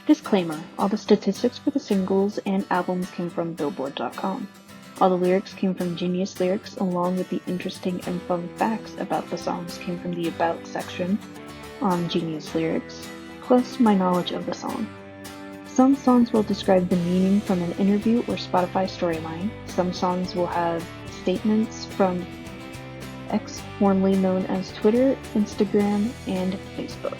Disclaimer: all the statistics for the singles and albums came from Billboard.com. All the lyrics came from Genius Lyrics, along with the interesting and fun facts about the songs came from the About section on Genius Lyrics, plus my knowledge of the song. Some songs will describe the meaning from an interview or Spotify storyline. Some songs will have statements from X, formerly known as Twitter, Instagram, and Facebook.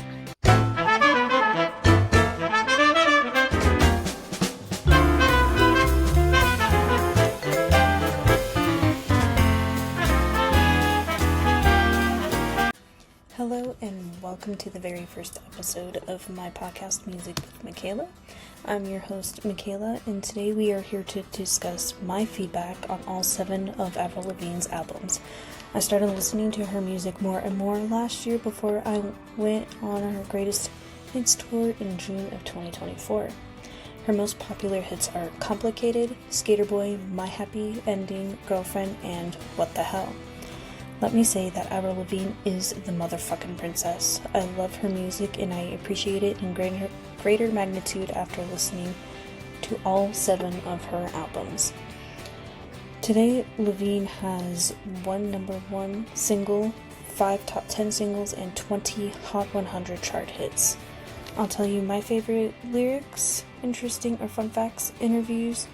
Hello and welcome to the very first episode of my podcast, Music with Michaela. I'm your host, Michaela, and today we are here to discuss my feedback on all 7 of Avril Lavigne's albums. I started listening to her music more and more last year before I went on her Greatest Hits tour in June of 2024. Her most popular hits are Complicated, Skater Boy, My Happy Ending, Girlfriend, and What the Hell. Let me say that Avril Lavigne is the motherfucking princess. I love her music and I appreciate it in greater magnitude after listening to all 7 of her albums. Today, Lavigne has 1 number 1 single, 5 top 10 singles, and 20 Hot 100 chart hits. I'll tell you my favorite lyrics, interesting or fun facts, interviews,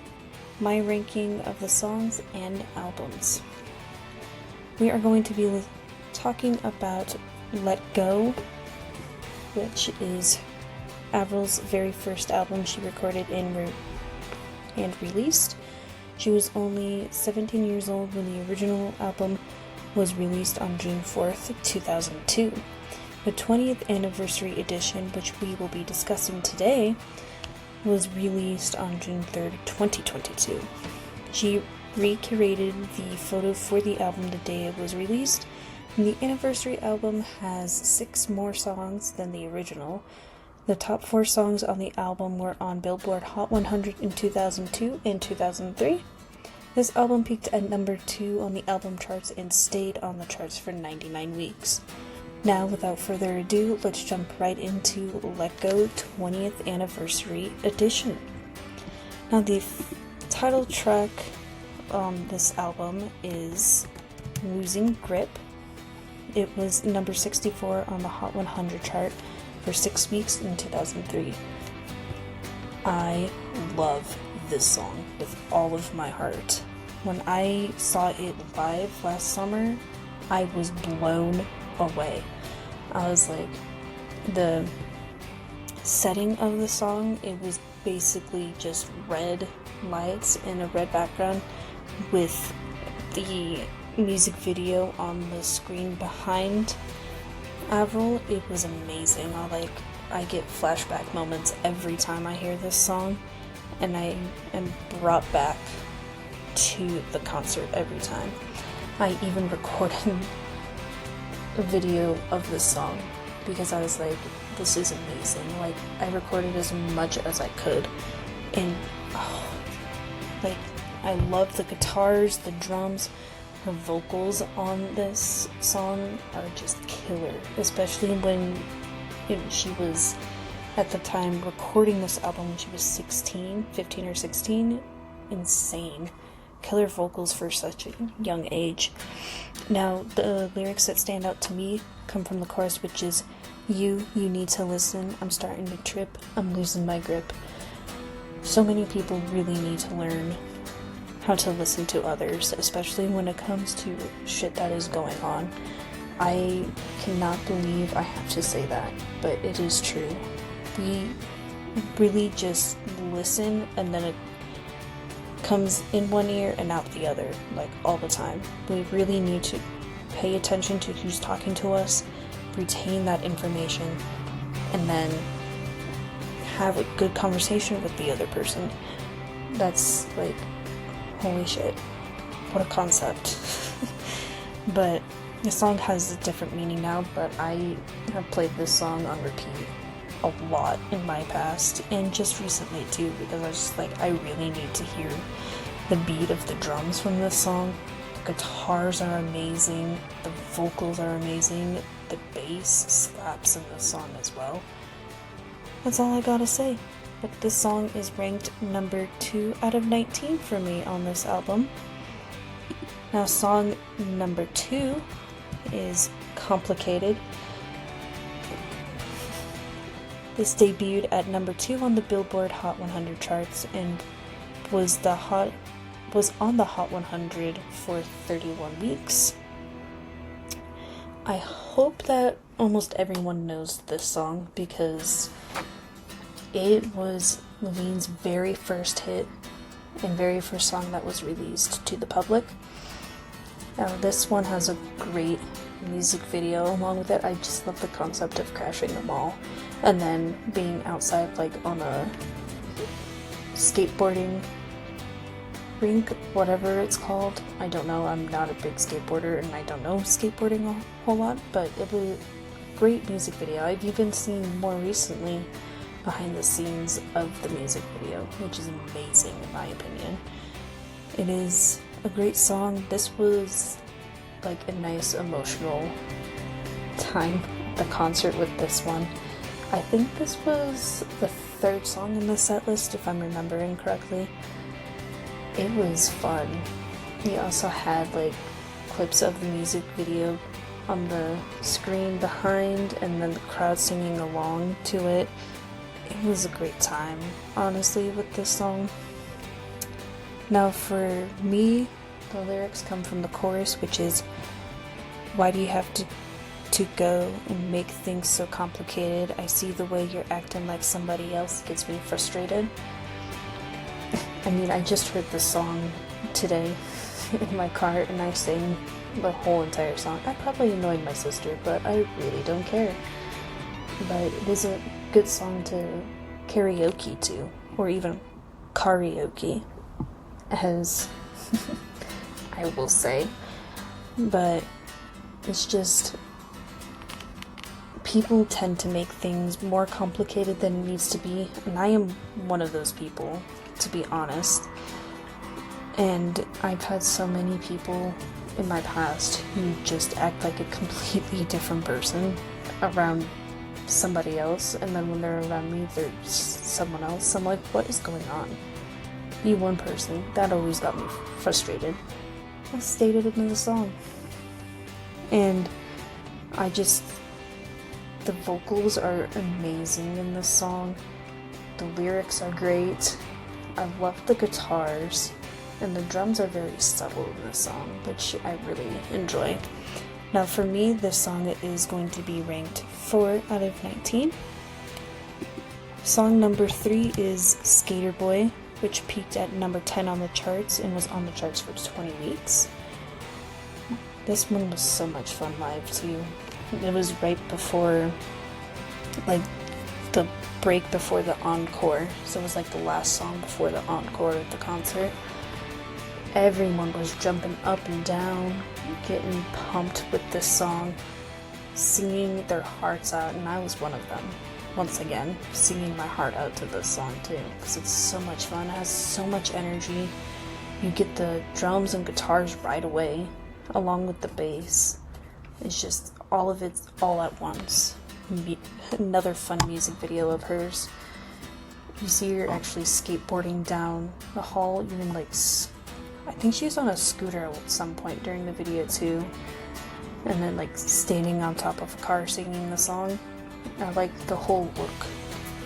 my ranking of the songs and albums. We are going to be talking about Let Go, which is Avril's very first album she recorded and released. She was only 17 years old when the original album was released on June 4th, 2002. The 20th anniversary edition, which we will be discussing today, was released on June 3rd, 2022. She recurated the photo for the album the day it was released, and the anniversary album has 6 more songs than the original. The top 4 songs on the album were on Billboard Hot 100 in 2002 and 2003. This album peaked at number 2 on the album charts and stayed on the charts for 99 weeks. Now, without further ado, let's jump right into Let Go 20th Anniversary Edition. Now, the title track on this album is Losing Grip. It was number 64 on the Hot 100 chart for 6 weeks in 2003. I love this song with all of my heart. When I saw it live last summer, I was blown away. I was like, the setting of the song, it was basically just red lights and a red background with the music video on the screen behind Avril. It was amazing. I get flashback moments every time I hear this song, and I am brought back to the concert every time. I even recorded a video of this song because I was like, this is amazing. I recorded as much as I could, and I love the guitars, the drums. Her vocals on this song are just killer, especially when she was, at the time, recording this album when she was 15 or 16. Insane. Killer vocals for such a young age. Now, the lyrics that stand out to me come from the chorus, which is, you need to listen, I'm starting to trip, I'm losing my grip. So many people really need to learn how to listen to others, especially when it comes to shit that is going on. I cannot believe I have to say that, but it is true. We really just listen, and then it comes in one ear and out the other, all the time. We really need to pay attention to who's talking to us, retain that information, and then have a good conversation with the other person. That's holy shit, what a concept. But the song has a different meaning now, but I have played this song on repeat a lot in my past, and just recently too, because I was just I really need to hear the beat of the drums from this song. The guitars are amazing, the vocals are amazing, the bass slaps in this song as well. That's all I gotta say. but this song is ranked number 2 out of 19 for me on this album. Now, song number 2 is Complicated. This debuted at number 2 on the Billboard Hot 100 charts and was on the Hot 100 for 31 weeks. I hope that almost everyone knows this song because it was Lavigne's very first hit and very first song that was released to the public. Now, this one has a great music video. Along with it, I just love the concept of crashing the mall and then being outside, like on a skateboarding rink, whatever it's called. I don't know, I'm not a big skateboarder and I don't know skateboarding a whole lot, but it was a great music video. I've even seen more recently behind the scenes of the music video, which is amazing in my opinion. It is a great song. This was like a nice emotional time at the concert with this one. I think this was the 3rd song in the set list, if I'm remembering correctly. It was fun. He also had like clips of the music video on the screen behind and then the crowd singing along to it. It was a great time, honestly, with this song. Now for me, the lyrics come from the chorus, which is, "Why do you have to go and make things so complicated? I see the way you're acting like somebody else gets me frustrated." I mean, I just heard this song today in my car and I sang the whole entire song. I probably annoyed my sister, but I really don't care. But it is a good song to karaoke to, or even karaoke, as I will say. But it's just, people tend to make things more complicated than it needs to be, and I am one of those people, to be honest. And I've had so many people in my past who just act like a completely different person around somebody else, and then when they're around me, they're someone else. I'm like, what is going on? Be one person. That always got me frustrated. I stated it in the song. And the vocals are amazing in this song. The lyrics are great. I love the guitars, and the drums are very subtle in this song, which I really enjoy. Now for me, this song is going to be ranked 4 out of 19. Song number 3 is Skater Boy, which peaked at number 10 on the charts and was on the charts for 20 weeks. This one was so much fun live too. It was right before, like, the break before the encore, so it was like the last song before the encore at the concert. Everyone was jumping up and down, getting pumped with this song, singing their hearts out, and I was one of them. Once again, singing my heart out to this song too, because it's so much fun. It has so much energy. You get the drums and guitars right away, along with the bass. It's just all of it all at once. Another fun music video of hers. You see her actually skateboarding down the hall, even like, I think she was on a scooter at some point during the video too, and then like standing on top of a car singing the song. I like the whole look.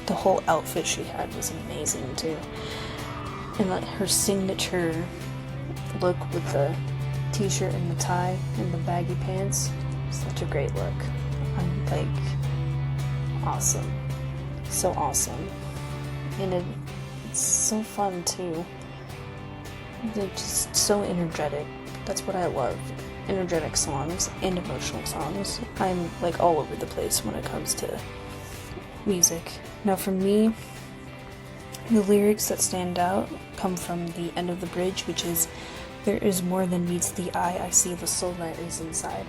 The whole outfit she had was amazing too. And like her signature look with the t-shirt and the tie and the baggy pants. Such a great look. I'm like, awesome. So awesome. And it's so fun too. They're just so energetic. That's what I love. Energetic songs and emotional songs. I'm like all over the place when it comes to music. Now for me, the lyrics that stand out come from the end of the bridge, which is, "There is more than meets the eye, I see the soul that is inside."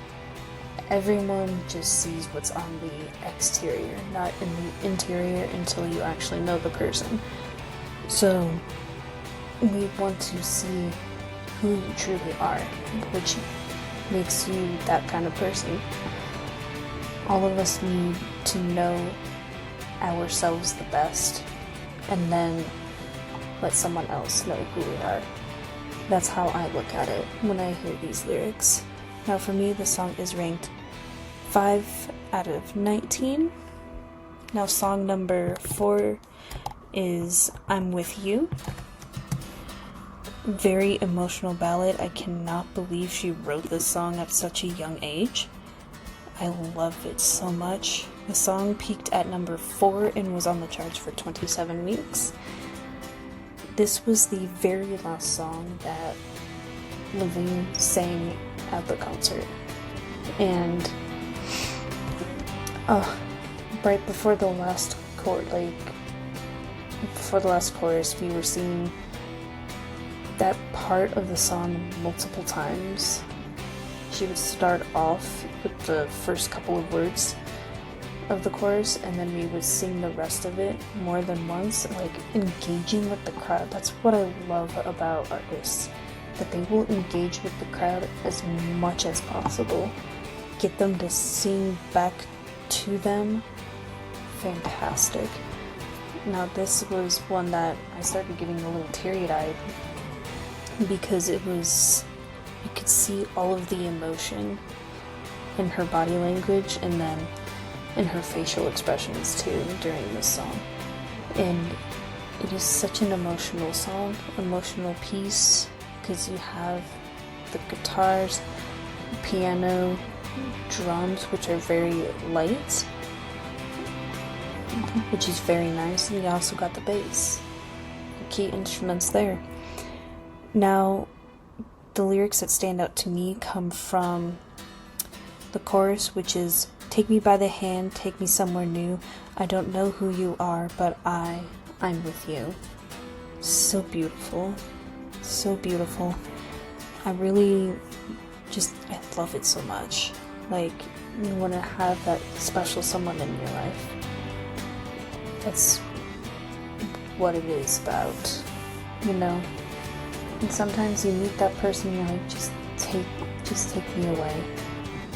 Everyone just sees what's on the exterior, not in the interior until you actually know the person. So we want to see who you truly are, which makes you that kind of person. All of us need to know ourselves the best and then let someone else know who we are. That's how I look at it when I hear these lyrics. Now for me, the song is ranked 5 out of 19. Now song number 4 is I'm With You. Very emotional ballad. I cannot believe she wrote this song at such a young age. I love it so much. The song peaked at number 4 and was on the charts for 27 weeks. This was the very last song that Lavigne sang at the concert. And right before the last chorus, we were singing that part of the song multiple times. She would start off with the first couple of words of the chorus, and then we would sing the rest of it more than once, like engaging with the crowd. That's what I love about artists, that they will engage with the crowd as much as possible. Get them to sing back to them. Fantastic. Now this was one that I started getting a little teary-eyed because it was, you could see all of the emotion in her body language and then in her facial expressions too during this song. And it is such an emotional song, emotional piece, because you have the guitars, piano, drums, which are very light, which is very nice, and you also got the bass, the key instruments there. Now, the lyrics that stand out to me come from the chorus, which is, take me by the hand, take me somewhere new. I don't know who you are, but I'm with you. So beautiful. So beautiful. I really I love it so much. Like, you want to have that special someone in your life. That's what it is about, you know? And sometimes you meet that person and you're like, just take me away.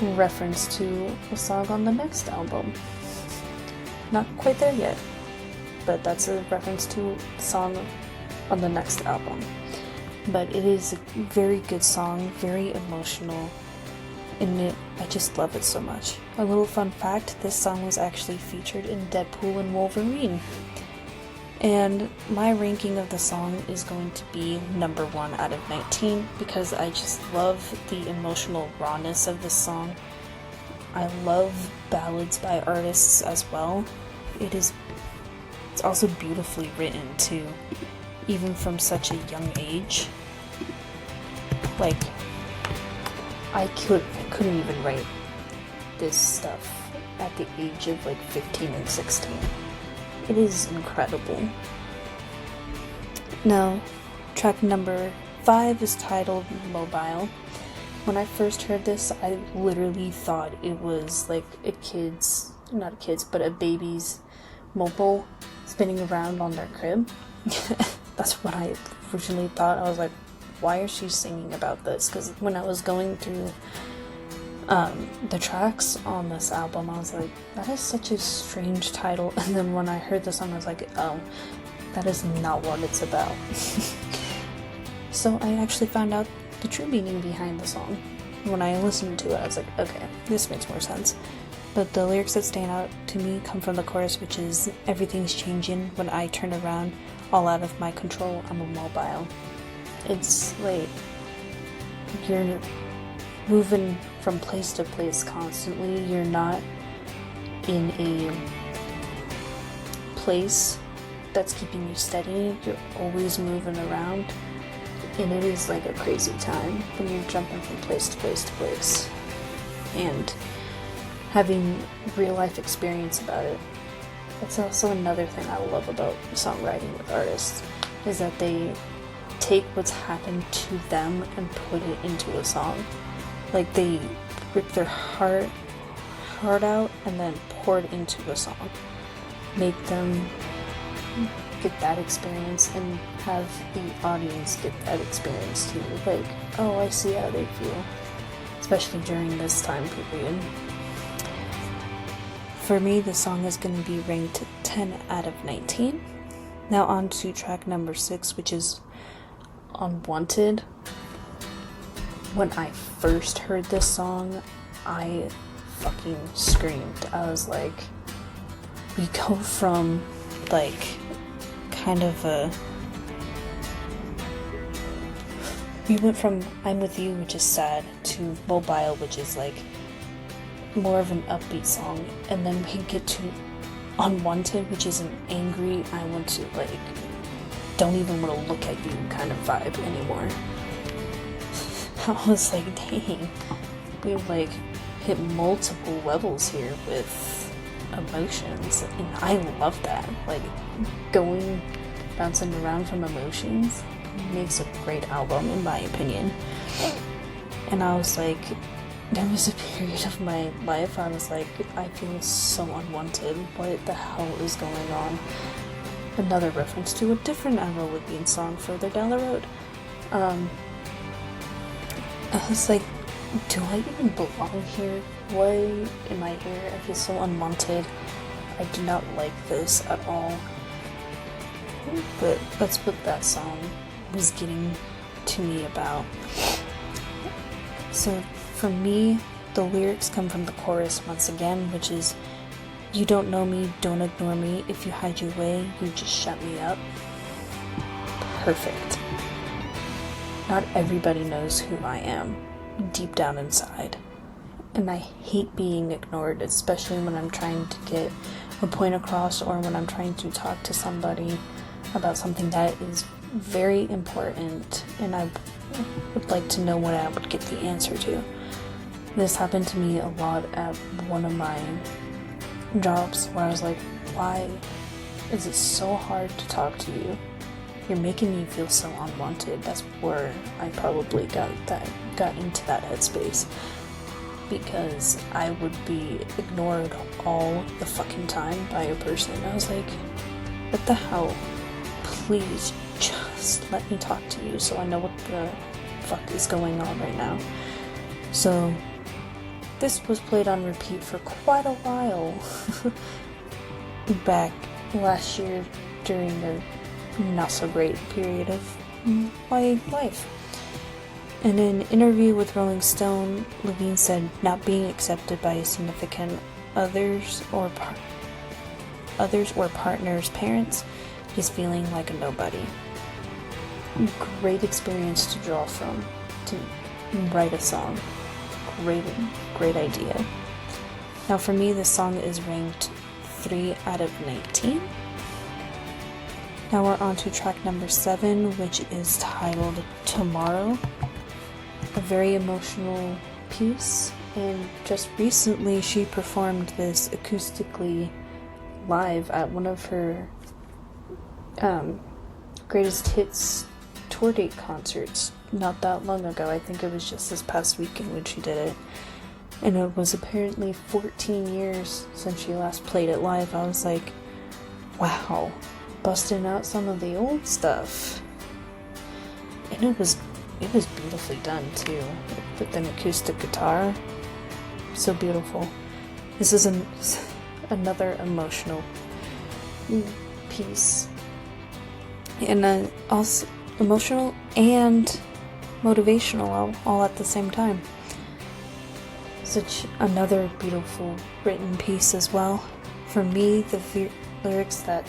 In reference to a song on the next album. Not quite there yet, but that's a reference to a song on the next album. But it is a very good song, very emotional, and I just love it so much. A little fun fact, this song was actually featured in Deadpool and Wolverine. And my ranking of the song is going to be number 1 out of 19 because I just love the emotional rawness of this song. I love ballads by artists as well. It's also beautifully written too, even from such a young age. Like, I couldn't even write this stuff at the age of like 15 and 16. It is incredible. Now, track number 5 is titled Mobile. When I first heard this, I literally thought it was like a baby's mobile spinning around on their crib. That's what I originally thought. I was like, why is she singing about this? Because when I was going through the tracks on this album, I was like, that is such a strange title. And then when I heard the song, I was like, oh, that is not what it's about. So I actually found out the true meaning behind the song. When I listened to it, I was like, okay, this makes more sense. But the lyrics that stand out to me come from the chorus, which is, everything's changing when I turn around, all out of my control, I'm immobile. It's like, you're moving from place to place constantly. You're not in a place that's keeping you steady. You're always moving around, and it is like a crazy time when you're jumping from place to place to place and having real life experience about it. That's also another thing I love about songwriting with artists, is that they take what's happened to them and put it into a song. Like, they rip their heart out and then pour it into a song. Make them get that experience and have the audience get that experience too. Like, oh, I see how they feel. Especially during this time period. For me, the song is going to be ranked 10 out of 19. Now on to track number 6, which is Unwanted. When I first heard this song, I fucking screamed. I was like, we go from like kind of we went from I'm With You, which is sad, to Mobile, which is like more of an upbeat song, and then we get to Unwanted, which is an angry, I want to like, don't even want to look at you kind of vibe anymore. I was like, dang, we've like hit multiple levels here with emotions, and I love that. Like, bouncing around from emotions makes a great album, in my opinion. And I was like, there was a period of my life I was like, I feel so unwanted. What the hell is going on? Another reference to a different Avril Lavigne song further down the road. I was like, do I even belong here? Why am I here? I feel so unwanted. I do not like this at all. But that's what that song was getting to me about. So for me, the lyrics come from the chorus once again, which is, you don't know me, don't ignore me. If you hide your way, you just shut me up. Perfect. Not everybody knows who I am, deep down inside. And I hate being ignored, especially when I'm trying to get a point across, or when I'm trying to talk to somebody about something that is very important, and I would like to know what I would get the answer to. This happened to me a lot at one of my jobs, where I was like, why is it so hard to talk to you? You're making me feel so unwanted. That's where I probably got into that headspace, because I would be ignored all the fucking time by a person. I was like, what the hell? Please just let me talk to you so I know what the fuck is going on right now. So this was played on repeat for quite a while back last year during a not so great period of my life. In an interview with Rolling Stone, Lavigne said not being accepted by a significant others or partner's parents is feeling like a nobody. Great experience to draw from, to write a song. Great idea. Now for me, this song is ranked 3 out of 19. Now we're on to track number 7, which is titled Tomorrow. A very emotional piece, and just recently she performed this acoustically live at one of her greatest hits tour date concerts not that long ago. I think it was just this past weekend when she did it, and it was apparently 14 years since she last played it live. I was like, wow, busting out some of the old stuff. And it was beautifully done too, with an acoustic guitar. So beautiful. This is another emotional piece, and also emotional and motivational all at the same time. Such another beautiful written piece as well. For me, the lyrics that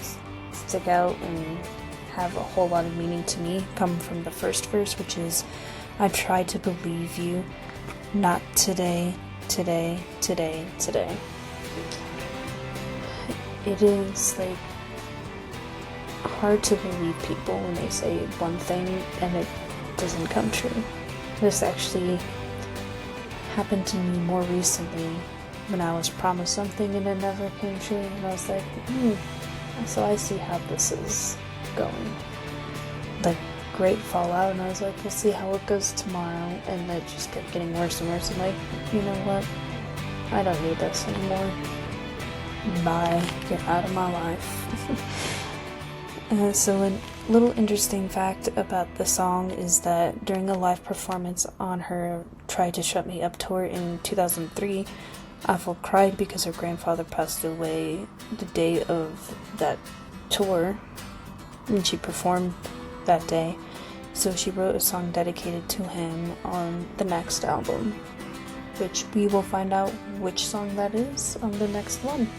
stick out and have a whole lot of meaning to me come from the first verse, which is, I try to believe you, not today, today, today, today. It is like hard to believe people when they say one thing and it doesn't come true. This actually happened to me more recently when I was promised something and it never came true, and I was like, so I see how this is going. Like, great fallout, and I was like, we'll see how it goes tomorrow, and it just kept getting worse and worse. I'm like, you know what, I don't need this anymore. Bye, get out of my life. So a little interesting fact about the song is that during a live performance on her Try to Shut Me Up tour in 2003, Avril cried because her grandfather passed away the day of that tour. and she performed that day. So she wrote a song dedicated to him on the next album, which we will find out which song that is on the next one.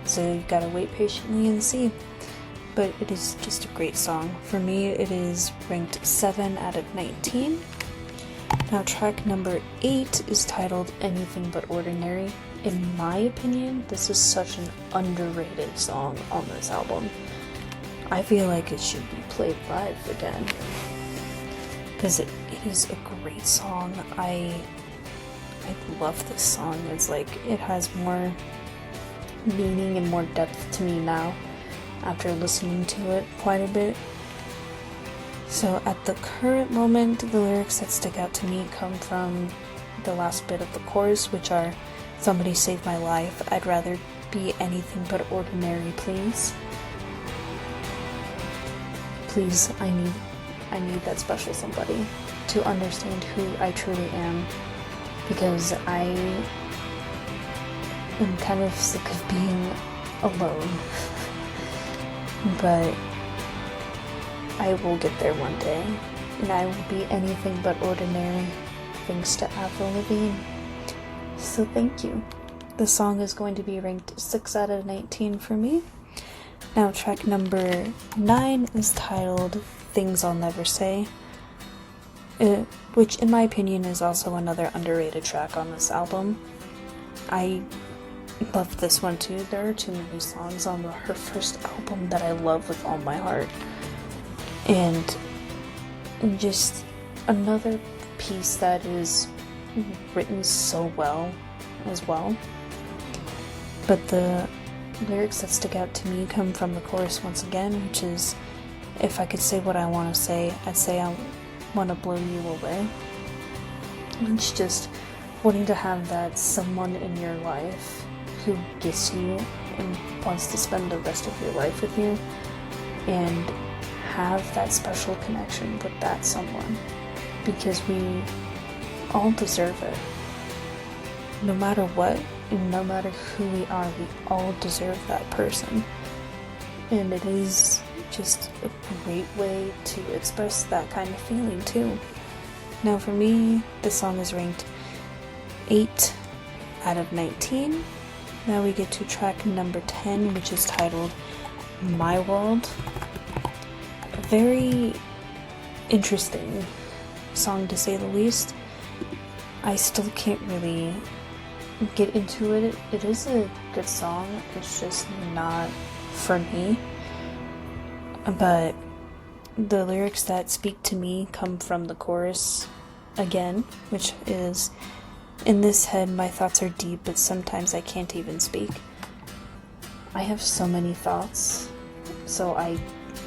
So you gotta wait patiently and see. But it is just a great song. For me, it is ranked 7 out of 19. Now, track number 8 is titled Anything But Ordinary. In my opinion, this is such an underrated song on this album. I feel like it should be played live again, because it is a great song. I love this song. It's like, it has more meaning and more depth to me now after listening to it quite a bit. So at the current moment, the lyrics that stick out to me come from the last bit of the chorus, which are, "Somebody save my life, I'd rather be anything but ordinary, please. Please, I need that special somebody to understand who I truly am, because I am kind of sick of being alone." But I will get there one day, and I will be anything but ordinary, thanks to Avril Lavigne. So thank you. The song is going to be ranked 6 out of 19 for me. Now, track number 9 is titled Things I'll Never Say, which in my opinion is also another underrated track on this album. I love this one too. There are too many songs on her first album that I love with all my heart. And just another piece that is written so well as well. But the lyrics that stick out to me come from the chorus once again, which is, "If I could say what I want to say, I'd say I want to blow you away." It's just wanting to have that someone in your life who gets you and wants to spend the rest of your life with you, and have that special connection with that someone, because we all deserve it. No matter what, and no matter who we are, we all deserve that person. And it is just a great way to express that kind of feeling too. Now for me, this song is ranked 8 out of 19. Now we get to track number 10, which is titled My World. A very interesting song, to say the least. I still can't really get into it. It is a good song, it's just not for me. But the lyrics that speak to me come from the chorus again, which is, "In this head my thoughts are deep, but sometimes I can't even speak." I have so many thoughts, so I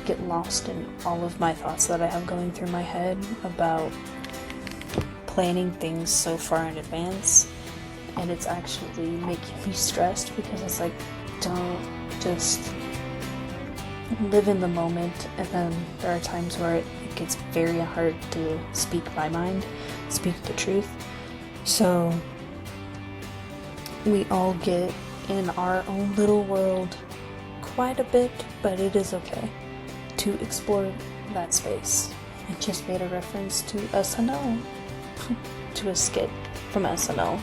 get lost in all of my thoughts that I have going through my head about planning things so far in advance, and it's actually making me stressed, because it's like, don't just live in the moment. And then there are times where it gets very hard to speak my mind, speak the truth. So we all get in our own little world quite a bit, but it is okay to explore that space. I just made a reference to SNL, to a skit from SNL.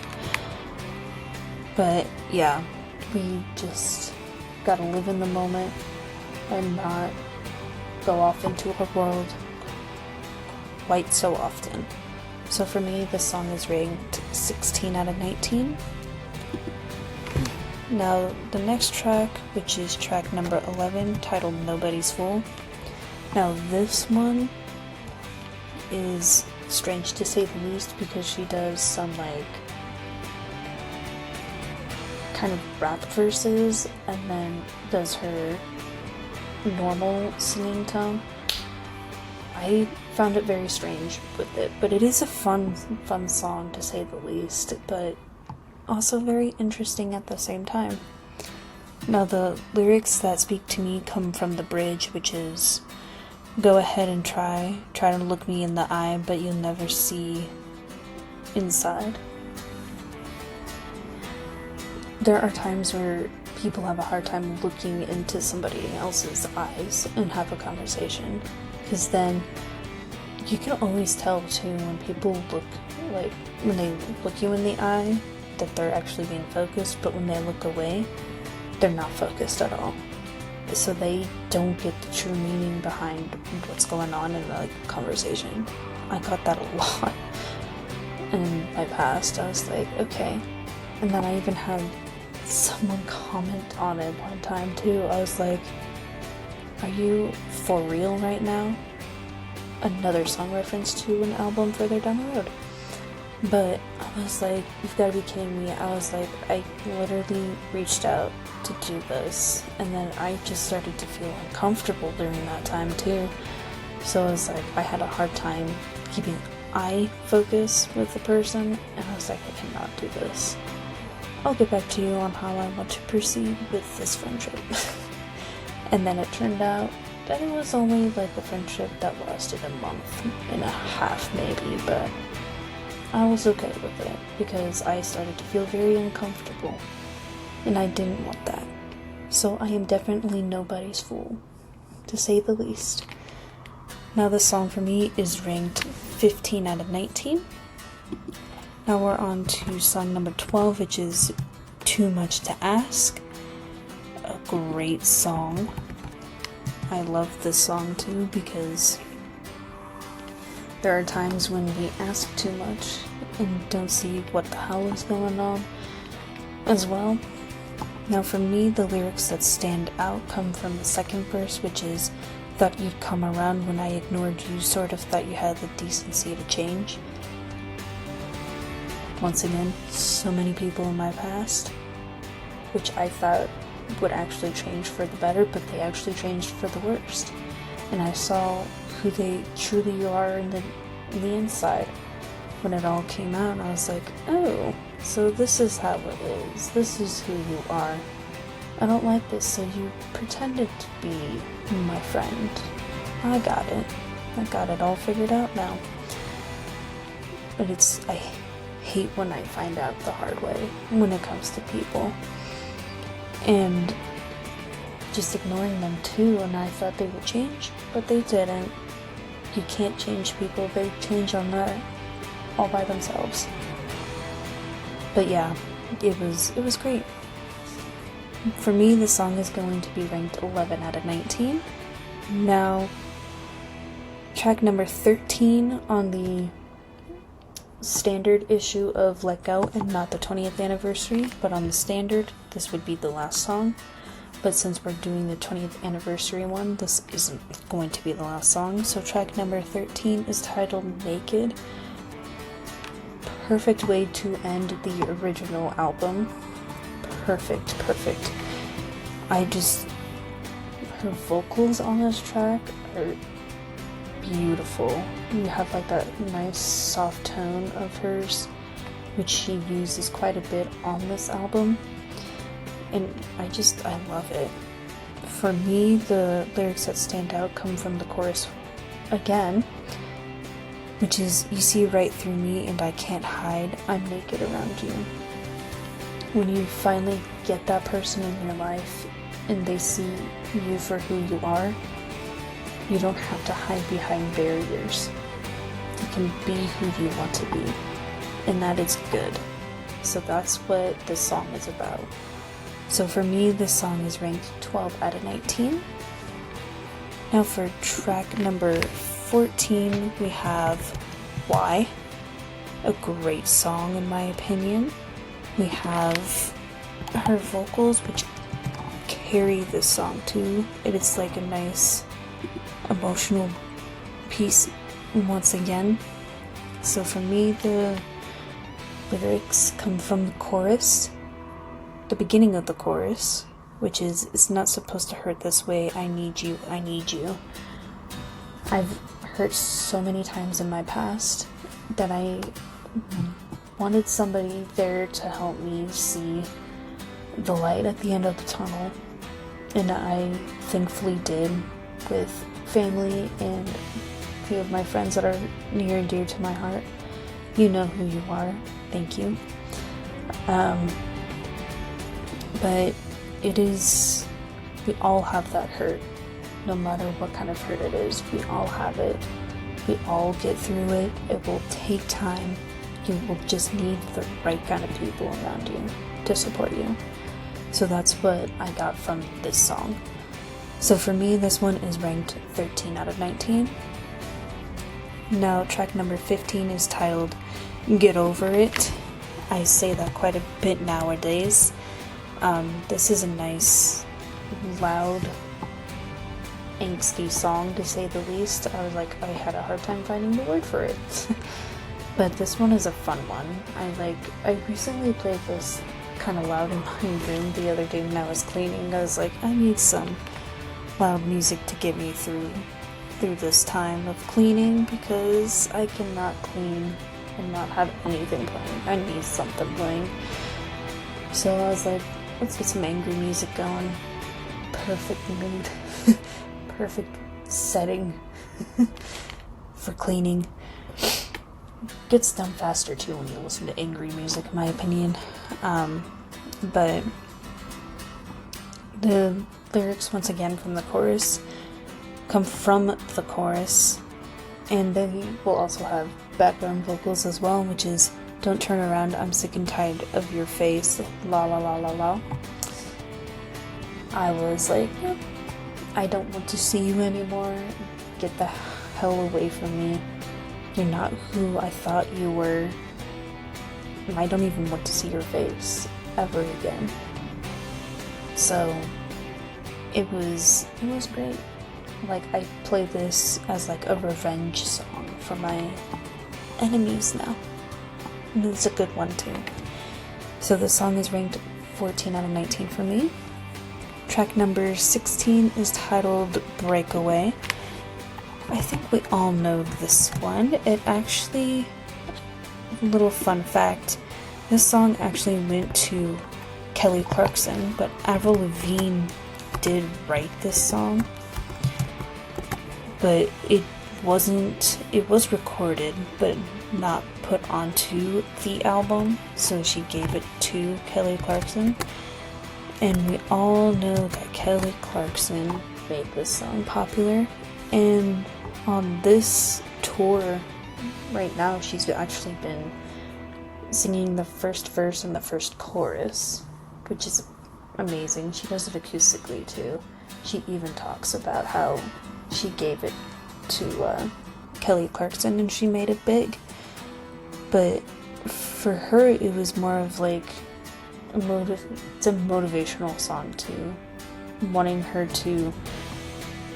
But yeah, we just gotta live in the moment and not go off into our world quite so often. So for me, this song is ranked 16 out of 19. Now, the next track, which is track number 11, titled Nobody's Fool. Now, this one is strange to say the least, because she does some, like, kind of rap verses, and then does her normal singing tone. I found it very strange with it, but it is a fun song to say the least, but also very interesting at the same time. Now, the lyrics that speak to me come from the bridge, which is, "Go ahead and try to look me in the eye, but you'll never see inside." There are times where people have a hard time looking into somebody else's eyes and have a conversation, because then you can always tell too when people look, like when they look you in the eye, that they're actually being focused, but when they look away, they're not focused at all. So they don't get the true meaning behind what's going on in the conversation. I got that a lot in my past. I was like, okay. And then I even had someone comment on it one time too. I was like, are you for real right now? Another song reference to an album further down the road. But I was like, you've got to be kidding me. I was like, I literally reached out to do this, and then I just started to feel uncomfortable during that time too. So I was like, I had a hard time keeping eye focus with the person, and I was like, I cannot do this. I'll get back to you on how I want to proceed with this friendship. And then it turned out that it was only like a friendship that lasted a month and a half maybe, but I was okay with it because I started to feel very uncomfortable, and I didn't want that. So I am definitely nobody's fool, to say the least. Now this song for me is ranked 15 out of 19. Now we're on to song number 12, which is Too Much to Ask. A great song. I love this song too because there are times when we ask too much and don't see what the hell is going on as well. Now for me, the lyrics that stand out come from the second verse, which is, thought you'd come around when I ignored you, sort of thought you had the decency to change. Once again, so many people in my past, which I thought would actually change for the better, but they actually changed for the worst. And I saw who they truly are in the inside when it all came out, and I was like, oh, so this is how it is. This is who you are. I don't like this, so you pretended to be my friend. I got it. I got it all figured out now. But I hate when I find out the hard way when it comes to people. And just ignoring them too, and I thought they would change, but they didn't. You can't change people, they change on their all by themselves. But yeah, it was great. For me, the song is going to be ranked 11 out of 19. Now, track number 13 on the standard issue of Let Go, and not the 20th anniversary, but on the standard, this would be the last song. But since we're doing the 20th anniversary one, this isn't going to be the last song. So track number 13 is titled Naked. Perfect way to end the original album. Perfect. Her vocals on this track are beautiful. You have like that nice soft tone of hers, which she uses quite a bit on this album. And I love it. For me, the lyrics that stand out come from the chorus again, which is, you see right through me and I can't hide, I'm naked around you. When you finally get that person in your life and they see you for who you are, you don't have to hide behind barriers. You can be who you want to be, and that is good. So that's what this song is about. So for me, this song is ranked 12 out of 19. Now for track number 14, we have Why, a great song in my opinion. We have her vocals, which carry this song too. It's like a nice emotional piece once again. So for me, the lyrics come from the chorus, the beginning of the chorus, which is, it's not supposed to hurt this way, I need you, I need you. I've hurt so many times in my past that I wanted somebody there to help me see the light at the end of the tunnel, and I thankfully did, with family and a few of my friends that are near and dear to my heart. You know who you are. Thank you. But we all have that hurt. No matter what kind of hurt it is, we all have it. We all get through it. It will take time. You will just need the right kind of people around you to support you. So that's what I got from this song. So for me, this one is ranked 13 out of 19. Now, track number 15 is titled Get Over It. I say that quite a bit nowadays. This is a nice, loud, angsty song, to say the least. I had a hard time finding the word for it. But this one is a fun one. I recently played this kind of loud in my room the other day when I was cleaning. I was like, I need some loud music to get me through this time of cleaning, because I cannot clean and not have anything playing. I need something playing. So I was like, let's get some angry music going. Perfect mood. Perfect setting for cleaning. Gets done faster too when you listen to angry music, in my opinion. But the lyrics, once again, from the chorus come from the chorus, and they will also have background vocals as well, which is don't turn around, I'm sick and tired of your face, la la la la la. I was like, yep, I don't want to see you anymore. Get the hell away from me. You're not who I thought you were. And I don't even want to see your face ever again. So it was great. Like, I play this as like a revenge song for my enemies now. And it's a good one too. So the song is ranked 14 out of 19 for me. Track number 16 is titled Breakaway. I think we all know this one. It actually, little fun fact, this song actually went to Kelly Clarkson, but Avril Lavigne did write this song. But it was recorded, but not put onto the album, so she gave it to Kelly Clarkson. And we all know that Kelly Clarkson made this song popular. And on this tour right now, she's actually been singing the first verse and the first chorus, which is amazing. She does it acoustically too. She even talks about how she gave it to Kelly Clarkson and she made it big. But for her, it was more of like it's a motivational song too, wanting her to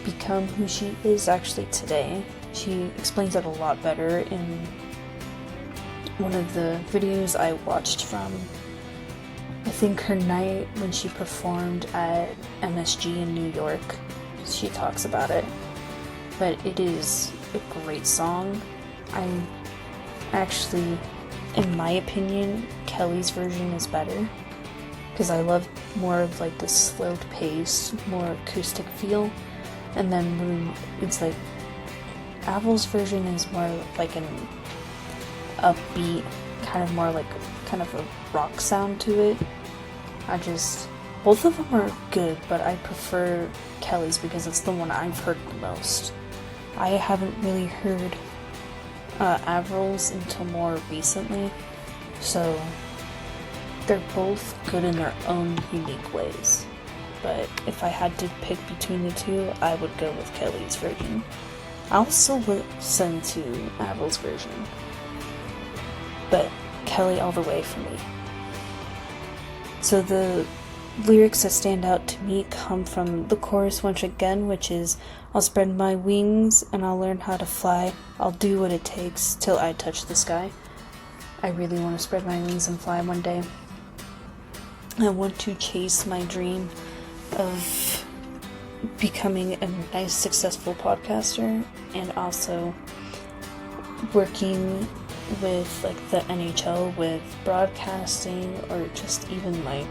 become who she is actually today. She explains it a lot better in one of the videos I watched from, I think, her night when she performed at MSG in New York. She talks about it. But it is a great song. I actually, in my opinion, Kelly's version is better, because I love more of like the slowed pace, more acoustic feel. And then when it's like Avril's version is more like an upbeat, kind of more like kind of a rock sound to it. Both of them are good, but I prefer Kelly's because it's the one I've heard the most. I haven't really heard Avril's until more recently, so they're both good in their own unique ways. But if I had to pick between the two, I would go with Kelly's version. I'll still listen to Avril's version, but Kelly all the way for me. So the lyrics that stand out to me come from the chorus once again, which is, I'll spread my wings and I'll learn how to fly. I'll do what it takes till I touch the sky. I really want to spread my wings and fly one day. I want to chase my dream of becoming a nice, successful podcaster, and also working with like the NHL with broadcasting, or just even like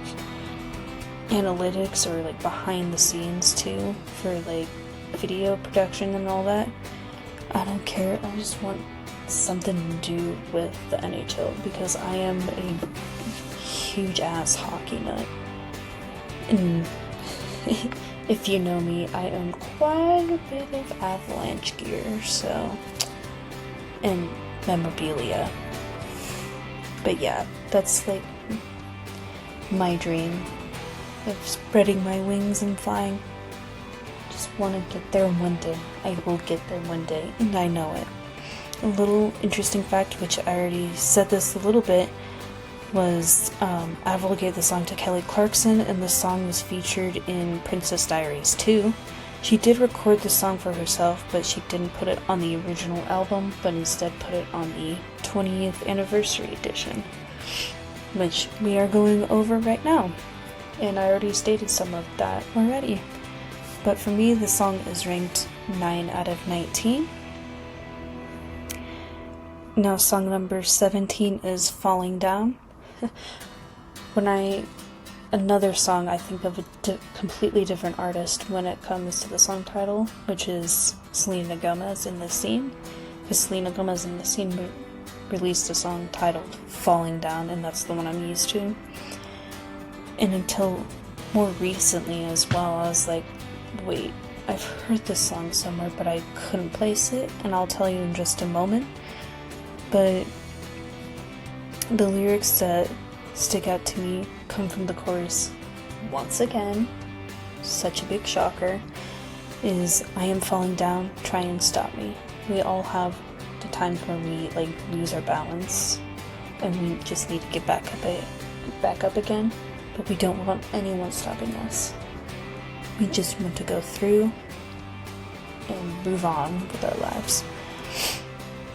analytics, or like behind the scenes too, for like video production and all that. I don't care. I just want something to do with the NHL, because I am a huge ass hockey nut. And if you know me, I own quite a bit of Avalanche gear, so, and memorabilia. But yeah, that's like my dream of spreading my wings and flying. Just want to get there one day. I will get there one day, and I know it. A little interesting fact, which I already said this a little bit, was Avril gave the song to Kelly Clarkson, and the song was featured in Princess Diaries 2. She did record the song for herself, but she didn't put it on the original album, but instead put it on the 20th anniversary edition, which we are going over right now. And I already stated some of that already. But for me, the song is ranked 9 out of 19. Now, song number 17 is Falling Down. Another song, I think of a completely different artist when it comes to the song title, which is Selena Gomez in the Scene. Because Selena Gomez in the Scene released a song titled Falling Down, and that's the one I'm used to. And until more recently as well, I was like, wait, I've heard this song somewhere, but I couldn't place it, and I'll tell you in just a moment. But the lyrics that stick out to me come from the chorus. Once again, such a big shocker, is I am falling down, try and stop me. We all have the times where we lose our balance and we just need to get back up again, but we don't want anyone stopping us. We just want to go through and move on with our lives.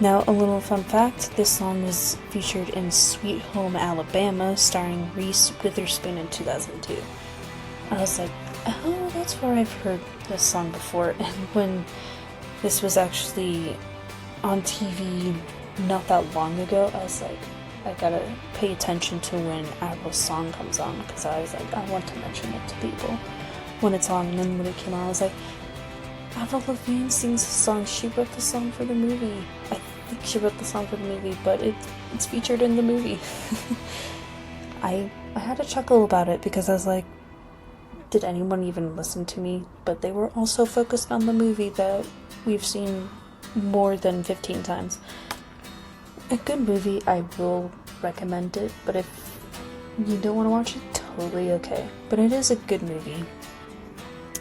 Now, a little fun fact, this song was featured in Sweet Home Alabama, starring Reese Witherspoon in 2002. I was like, oh, that's where I've heard this song before. And when this was actually on TV not that long ago, I was like, I gotta pay attention to when Avril's song comes on, because I was like, I want to mention it to people when it's on. And then when it came on, I was like, Avril Lavigne sings a song. She wrote the song for the movie. I think she wrote the song for the movie, but it's featured in the movie. I had to chuckle about it because I was like, did anyone even listen to me? But they were also focused on the movie that we've seen more than 15 times. A good movie, I will recommend it, but if you don't want to watch it, totally okay. But it is a good movie.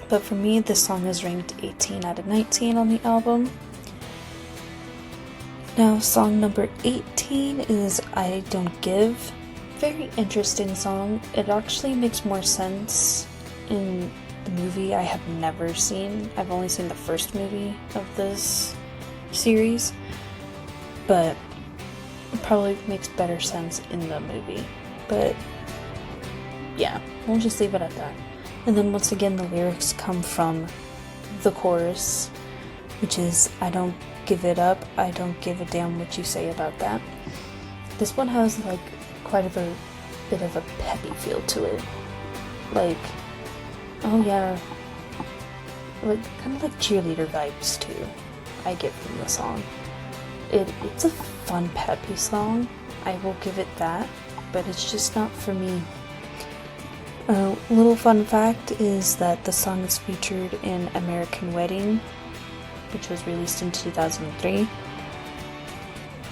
But for me, this song is ranked 18 out of 19 on the album. Now, song number 18 is I Don't Give. Very interesting song. It actually makes more sense in the movie I have never seen. I've only seen the first movie of this series, but it probably makes better sense in the movie. But yeah, we'll just leave it at that. And then once again, the lyrics come from the chorus, which is, I don't give it up, I don't give a damn what you say about that. This one has quite a bit of a peppy feel to it. Oh yeah, kind of like cheerleader vibes too, I get from the song. It's a fun, peppy song, I will give it that, but it's just not for me. A little fun fact is that the song is featured in American Wedding, which was released in 2003.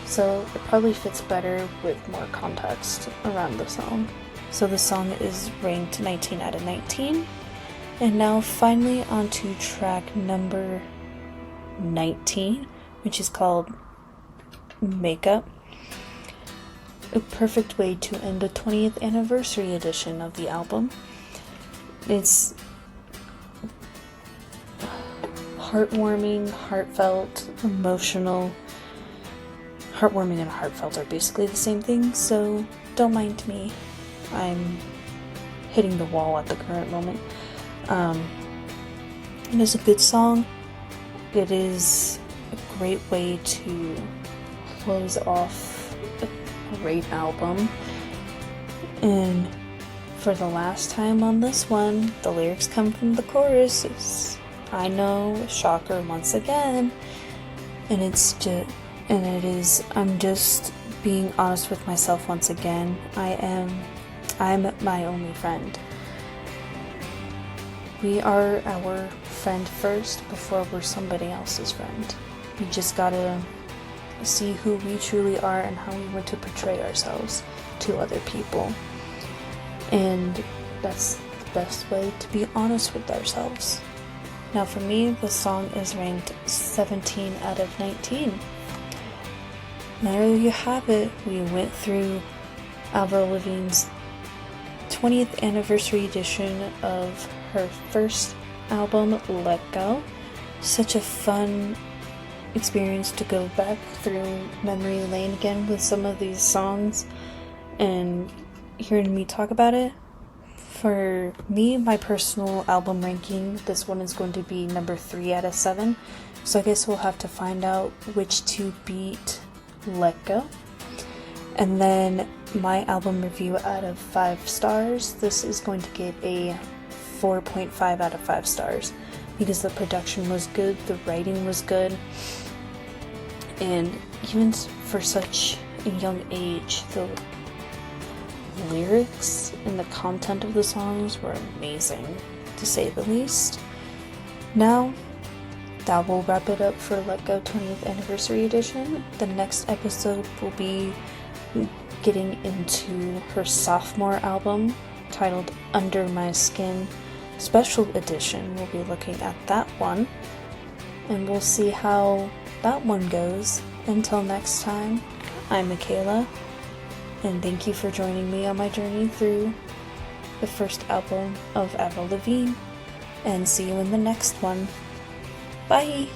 So it probably fits better with more context around the song. So the song is ranked 19 out of 19. And now finally onto track number 19, which is called Makeup. A perfect way to end the 20th anniversary edition of the album. It's heartwarming, heartfelt, emotional. Heartwarming and heartfelt are basically the same thing, so don't mind me. I'm hitting the wall at the current moment. It is a good song. It is a great way to close off a great album. And for the last time on this one, the lyrics come from the chorus. I know, shocker once again. And I'm just being honest with myself once again. I'm my only friend. we are our friend first before we're somebody else's friend. We just gotta see who we truly are and how we want to portray ourselves to other people. And that's the best way to be honest with ourselves. Now for me, the song is ranked 17 out of 19. There you have it. We went through Avril Lavigne's 20th anniversary edition of her first album, Let Go. Such a fun experience to go back through memory lane again with some of these songs and hearing me talk about it. For me, my personal album ranking, this one is going to be number 3 out of 7. So I guess we'll have to find out which to beat Let Go. And then my album review out of 5 stars, this is going to get a 4.5 out of 5 stars because the production was good, the writing was good, and even for such a young age, the lyrics and the content of the songs were amazing, to say the least. Now, that will wrap it up for Let Go 20th Anniversary Edition. The next episode will be getting into her sophomore album titled Under My Skin Special Edition. We'll be looking at that one, and we'll see how that one goes. Until next time, I'm Michaela, and thank you for joining me on my journey through the first album of Avril Lavigne, and see you in the next one. Bye!